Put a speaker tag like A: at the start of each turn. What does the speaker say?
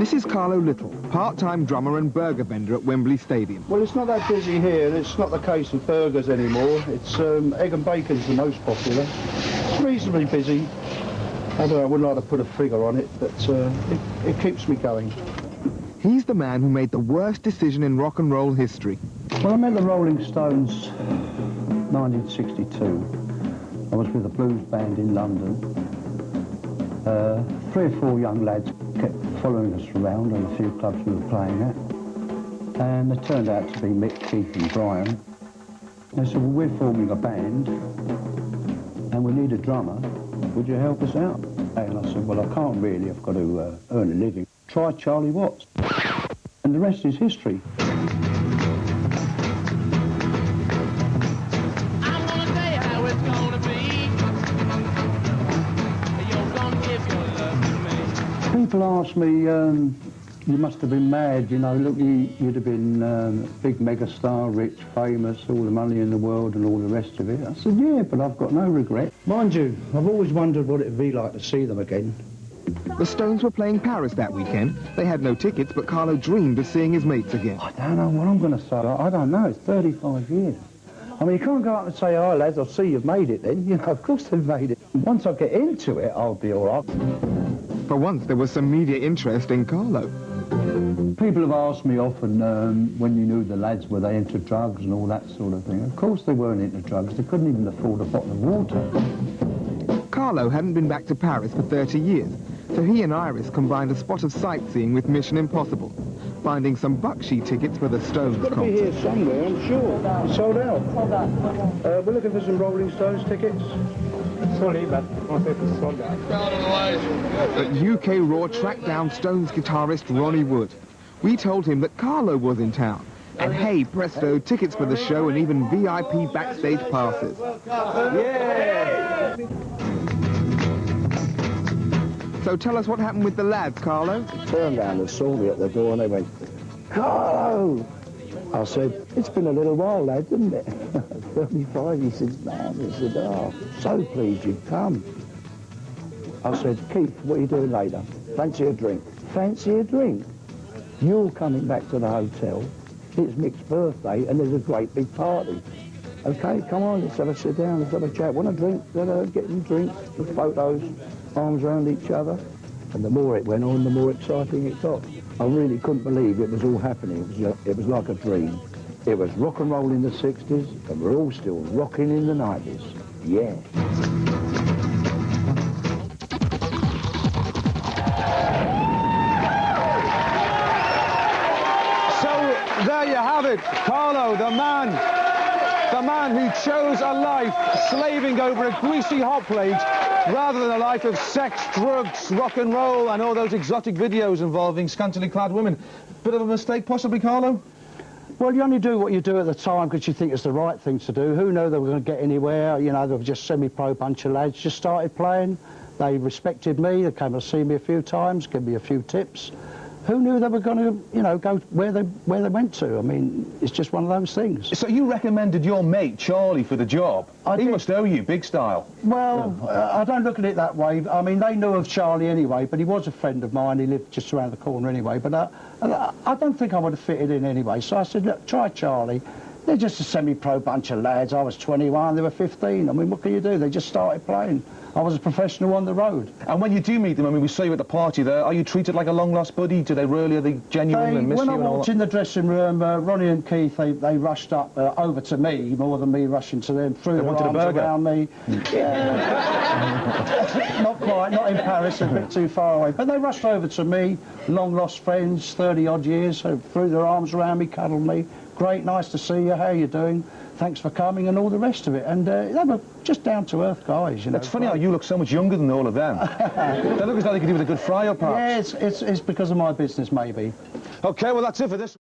A: This is Carlo Little, part-time drummer and burger vendor at Wembley Stadium.
B: Well, it's not that busy here, and it's not the case with burgers anymore. It's egg and bacon's the most popular. It's reasonably busy. I don't know, I wouldn't like to put a figure on it, but it keeps me going.
A: He's the man who made the worst decision in rock and roll history.
B: Well, I met the Rolling Stones 1962. I was with a blues band in London. 3 or 4 young lads kept following us around on a few clubs we were playing at. And they turned out to be Mick, Keith and Brian. They said, well, we're forming a band and we need a drummer. Would you help us out? And I said, well, I can't really. I've got to earn a living. Try Charlie Watts. And the rest is history. People ask me, you must have been mad, you know, look, you'd have been big megastar, rich, famous, all the money in the world and all the rest of it. I said, yeah, but I've got no regret. Mind you, I've always wondered what it'd be like to see them again.
A: The Stones were playing Paris that weekend. They had no tickets, but Carlo dreamed of seeing his mates again.
B: I don't know what I'm going to say. I don't know, it's 35 years. I mean, you can't go up and say, oh, lads, I'll see you've made it then. You know, of course they've made it. Once I get into it, I'll be all right.
A: For once, there was some media interest in Carlo.
B: People have asked me often, when you knew the lads, were they into drugs and all that sort of thing. Of course they weren't into drugs. They couldn't even afford a bottle of water.
A: Carlo hadn't been back to Paris for 30 years, so he and Iris combined a spot of sightseeing with Mission Impossible, finding some Bakshi tickets for the Stones concert.
B: It's got to be here somewhere, I'm sure. It's sold out. Sold out. We're looking for some Rolling Stones tickets. Sorry, but it's sold out.
A: But UK Raw tracked down Stones guitarist Ronnie Wood. We told him that Carlo was in town. And hey, presto, tickets for the show and even VIP backstage passes.
B: Yeah!
A: So tell us what happened with the lads, Carlo.
B: They turned around and saw me at the door and they went, Carlo! I said, it's been a little while, lad, isn't it? 35, he says, man, he said, oh, so pleased you've come. I said, Keith, what are you doing later? Fancy a drink? Fancy a drink? You're coming back to the hotel. It's Mick's birthday and there's a great big party. Okay, come on, let's have a sit down, let's have a chat. Want a drink? Get them drinks, the photos, arms around each other. And the more it went on, the more exciting it got. I really couldn't believe it was all happening. It was like a dream. It was rock and roll in the 60s, and we're all still rocking in the 90s. Yeah.
C: So there you have it, Carlo, the man who chose a life slaving over a greasy hot plate rather than a life of sex, drugs, rock and roll and all those exotic videos involving scantily clad women. Bit of a mistake possibly, Carlo?
B: Well, you only do what you do at the time because you think it's the right thing to do. Who knew they were going to get anywhere? You know, they were just semi-pro bunch of lads, just started playing. They respected me, they came to see me a few times, give me a few tips. Who knew they were going to, you know, go where they went to? I mean, it's just one of those things.
C: So you recommended your mate, Charlie, for the job? He must owe you, big style.
B: Well, I don't look at it that way. I mean, they knew of Charlie anyway, but he was a friend of mine. He lived just around the corner anyway. But I don't think I would have fitted in anyway. So I said, look, try Charlie. They're just a semi-pro bunch of lads. I was 21, they were 15. I mean, what can you do? They just started playing. I was a professional on the road.
C: And when you do meet them, I mean, we saw you at the party there, are you treated like a long-lost buddy? Do they really, are they genuine and miss you?
B: When I walked in the dressing room, Ronnie and Keith, they rushed up over to me, more than me rushing to them, threw their arms around me. Yeah. Not quite, not in Paris, a bit too far away. But they rushed over to me, long-lost friends, 30-odd years, so threw their arms around me, cuddled me. Great, nice to see you, how are you doing? Thanks for coming and all the rest of it. And they were just down-to-earth guys, you know.
C: It's funny how you look so much younger than all of them. They look as though they could do with a good fry-up, perhaps.
B: Yeah, it's because of my business, maybe.
C: OK, well, that's it for this.